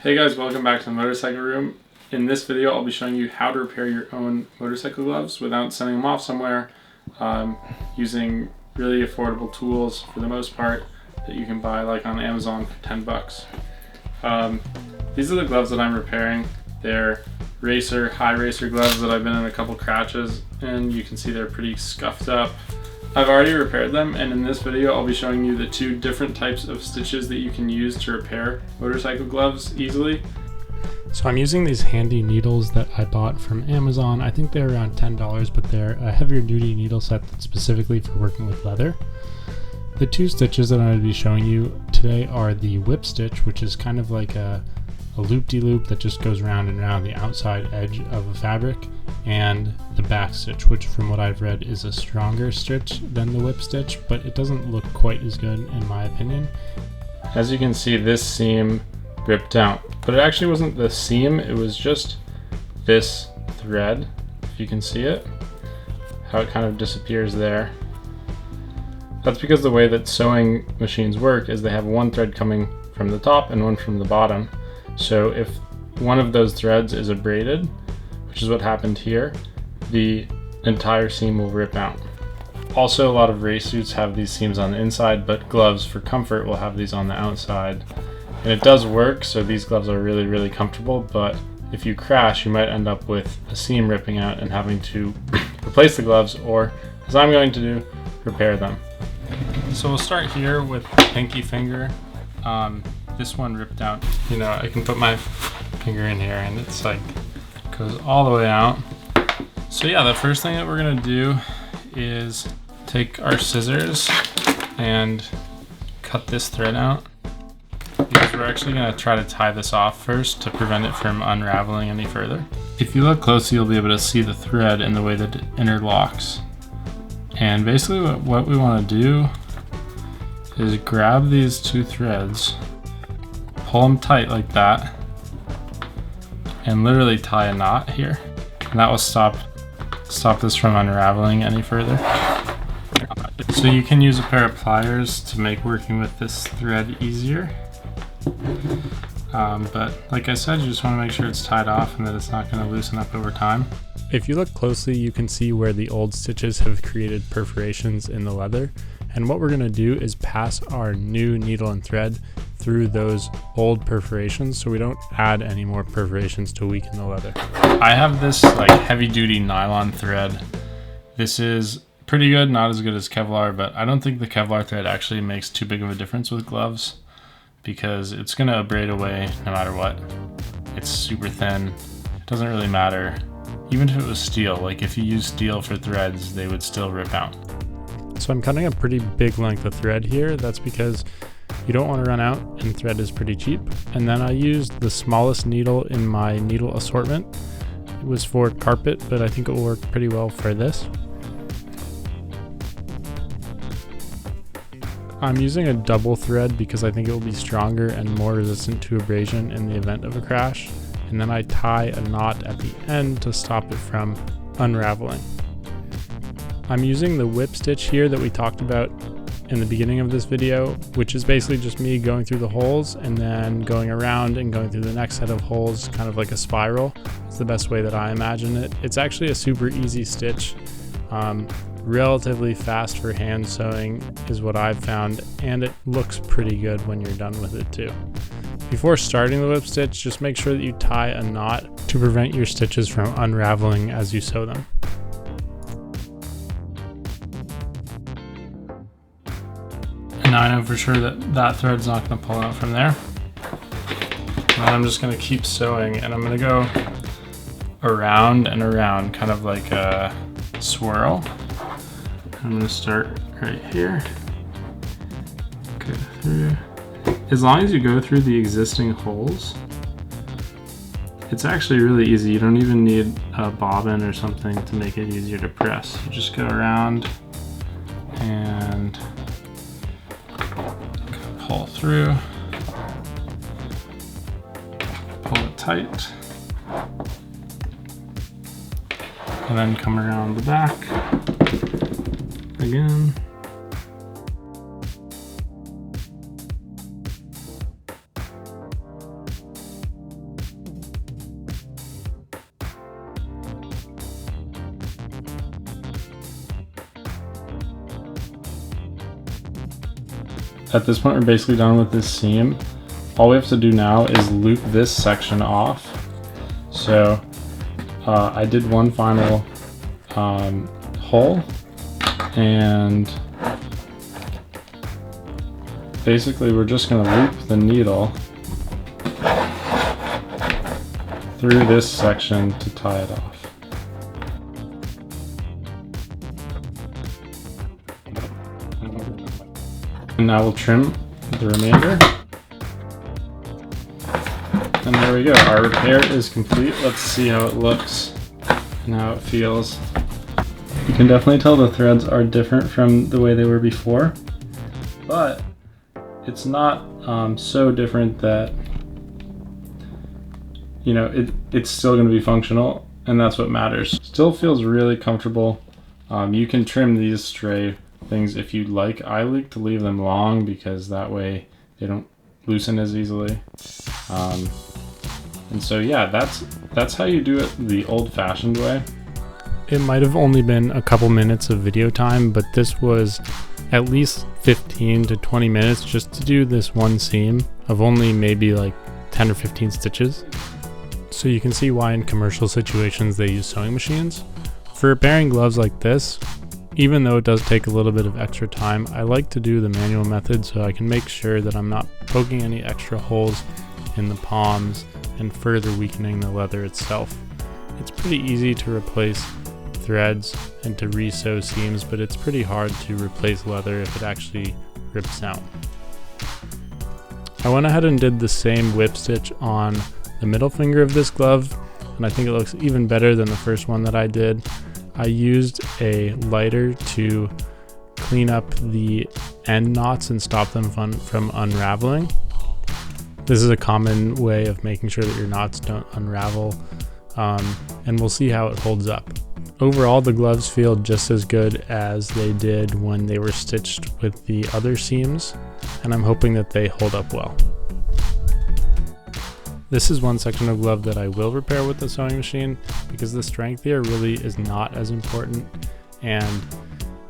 Hey guys, welcome back to the Motorcycle Room. In this video, I'll be showing you how to repair your own motorcycle gloves without sending them off somewhere, using really affordable tools for the most part that you can buy like on Amazon for 10 bucks. These are the gloves that I'm repairing. They're high racer gloves that I've been in a couple crashes, and you can see they're pretty scuffed up. I've already repaired them, and in this video I'll be showing you the two different types of stitches that you can use to repair motorcycle gloves easily. So I'm using these handy needles that I bought from Amazon. I think they're around $10, but they're a heavier duty needle set that's specifically for working with leather. The two stitches that I'm going to be showing you today are the whip stitch, which is kind of like a loop-de-loop that just goes round and round the outside edge of a fabric, and the back stitch, which from what I've read is a stronger stitch than the whip stitch, but it doesn't look quite as good in my opinion. As you can see, this seam ripped out, but it actually wasn't the seam, it was just this thread, if you can see it, how it kind of disappears there. That's because the way that sewing machines work is they have one thread coming from the top and one from the bottom. So if one of those threads is abraded, which is what happened here, the entire seam will rip out. Also, a lot of race suits have these seams on the inside, but gloves for comfort will have these on the outside. And it does work, so these gloves are really, really comfortable, but if you crash, you might end up with a seam ripping out and having to replace the gloves, or, as I'm going to do, repair them. So we'll start here with pinky finger. This one ripped out. You know, I can put my finger in here and it's like, goes all the way out. So yeah, the first thing that we're gonna do is take our scissors and cut this thread out, because we're actually gonna try to tie this off first to prevent it from unraveling any further. If you look closely, you'll be able to see the thread and the way that it interlocks. And basically what we wanna do is grab these two threads, pull them tight like that, and literally tie a knot here. And that will stop this from unraveling any further. So you can use a pair of pliers to make working with this thread easier. But like I said, you just want to make sure it's tied off and that it's not going to loosen up over time. If you look closely, you can see where the old stitches have created perforations in the leather. And what we're going to do is pass our new needle and thread through those old perforations so we don't add any more perforations to weaken the leather. I have this like heavy duty nylon thread. This is pretty good, not as good as Kevlar, but I don't think the Kevlar thread actually makes too big of a difference with gloves because it's going to abrade away no matter what. It's super thin, it doesn't really matter. Even if it was steel, like if you use steel for threads, they would still rip out. So I'm cutting a pretty big length of thread here. That's because you don't want to run out and thread is pretty cheap. And then I used the smallest needle in my needle assortment. It was for carpet, but I think it will work pretty well for this. I'm using a double thread because I think it will be stronger and more resistant to abrasion in the event of a crash. And then I tie a knot at the end to stop it from unraveling. I'm using the whip stitch here that we talked about in the beginning of this video, which is basically just me going through the holes and then going around and going through the next set of holes, kind of like a spiral. It's the best way that I imagine it. It's actually a super easy stitch, relatively fast for hand sewing is what I've found, and it looks pretty good when you're done with it too. Before starting the whip stitch, just make sure that you tie a knot to prevent your stitches from unraveling as you sew them. And now I know for sure that that thread's not going to pull out from there. And then I'm just going to keep sewing, and I'm going to go around and around, kind of like a swirl. I'm going to start right here. Go through. As long as you go through the existing holes, it's actually really easy. You don't even need a bobbin or something to make it easier to press. You just go around and pull through, pull it tight, and then come around the back again. at this point we're basically done with this seam. All we have to do now is loop this section off. So I did one final hole, and basically we're just going to loop the needle through this section to tie it off. And now we'll trim the remainder. And there we go, our repair is complete. Let's see how it looks and how it feels. You can definitely tell the threads are different from the way they were before, but it's not so different that, you know, it's still going to be functional, and that's what matters. Still feels really comfortable. You can trim these stray things if you'd like. I like to leave them long because that way they don't loosen as easily. And so yeah, that's how you do it the old-fashioned way. It might have only been a couple minutes of video time, but this was at least 15 to 20 minutes just to do this one seam of only maybe like 10 or 15 stitches. So you can see why in commercial situations they use sewing machines. For repairing gloves like this, even though it does take a little bit of extra time, I like to do the manual method so I can make sure that I'm not poking any extra holes in the palms and further weakening the leather itself. It's pretty easy to replace threads and to re-sew seams, but it's pretty hard to replace leather if it actually rips out. I went ahead and did the same whip stitch on the middle finger of this glove, and I think it looks even better than the first one that I did. I used a lighter to clean up the end knots and stop them from unraveling. This is a common way of making sure that your knots don't unravel, and we'll see how it holds up. Overall, the gloves feel just as good as they did when they were stitched with the other seams, and I'm hoping that they hold up well. This is one section of glove that I will repair with the sewing machine because the strength here really is not as important, and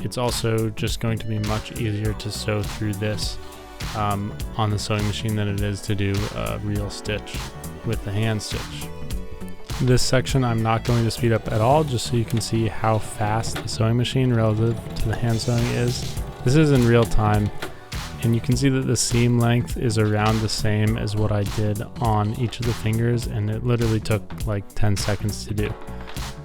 it's also just going to be much easier to sew through this on the sewing machine than it is to do a real stitch with the hand stitch. This section I'm not going to speed up at all, just so you can see how fast the sewing machine relative to the hand sewing is. This is in real time, and you can see that the seam length is around the same as what I did on each of the fingers, and it literally took like 10 seconds to do.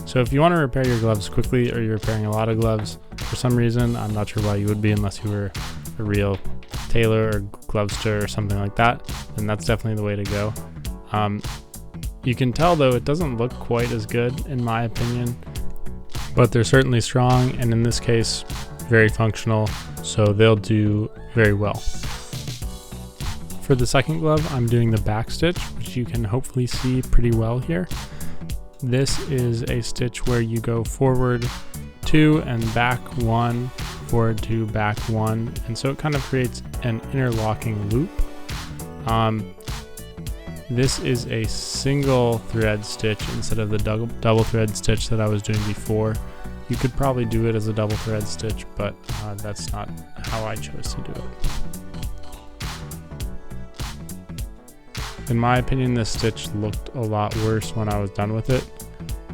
So if you want to repair your gloves quickly, or you're repairing a lot of gloves for some reason, I'm not sure why you would be unless you were a real tailor or glovester or something like that, then that's definitely the way to go. You can tell though it doesn't look quite as good in my opinion, but they're certainly strong, and in this case very functional, so they'll do very well. For the second glove, I'm doing the back stitch, which you can hopefully see pretty well here. This is a stitch where you go forward 2 and back 1, forward 2, back 1, and so it kind of creates an interlocking loop. This is a single thread stitch instead of the double thread stitch that I was doing before. You could probably do it as a double thread stitch, but that's not how I chose to do it. In my opinion, this stitch looked a lot worse when I was done with it,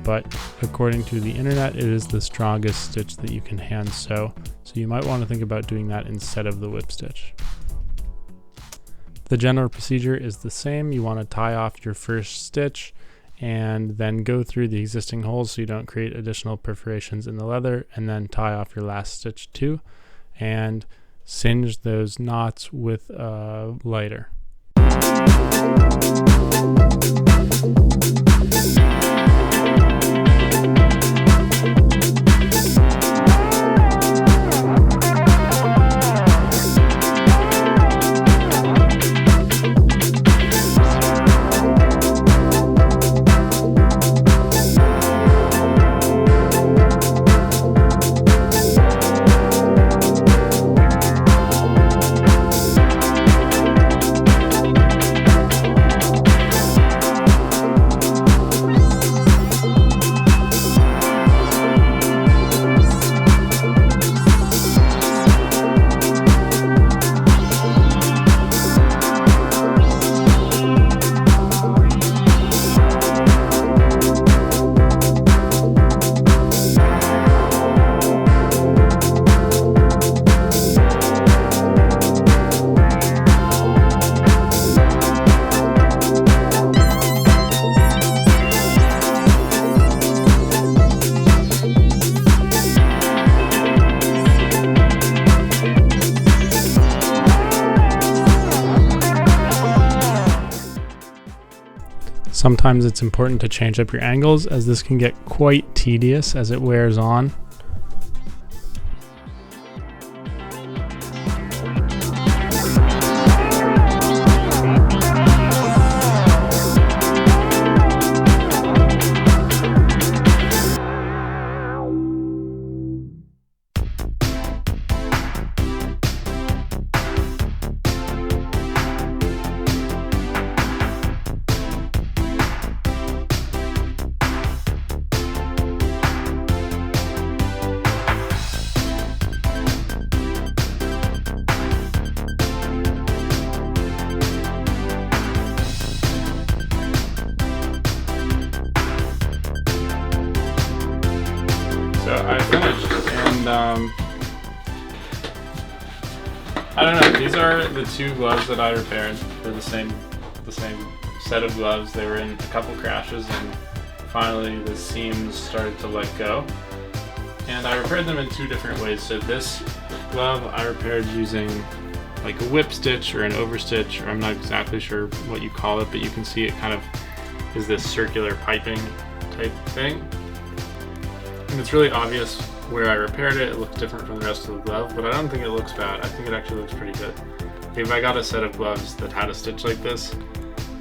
but according to the internet, it is the strongest stitch that you can hand sew, so you might want to think about doing that instead of the whip stitch. The general procedure is the same. You want to tie off your first stitch and then go through the existing holes so you don't create additional perforations in the leather, and then tie off your last stitch too, and singe those knots with a lighter. Sometimes it's important to change up your angles, as this can get quite tedious as it wears on. So I finished, and I don't know. These are the two gloves that I repaired. They're the same set of gloves. They were in a couple crashes, and finally the seams started to let go. And I repaired them in two different ways. So this glove I repaired using like a whip stitch or an overstitch, or I'm not exactly sure what you call it, but you can see it kind of is this circular piping type thing. And it's really obvious where I repaired it. It looks different from the rest of the glove, but I don't think it looks bad. I think it actually looks pretty good. If I got a set of gloves that had a stitch like this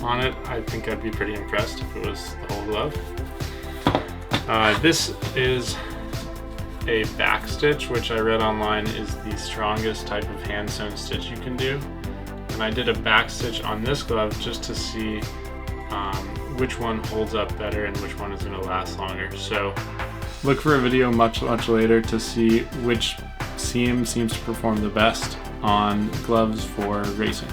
on it, I think I'd be pretty impressed if it was the whole glove. This is a back stitch, which I read online is the strongest type of hand sewn stitch you can do. And I did a back stitch on this glove just to see which one holds up better and which one is going to last longer. So look for a video much later to see which seam seems to perform the best on gloves for racing.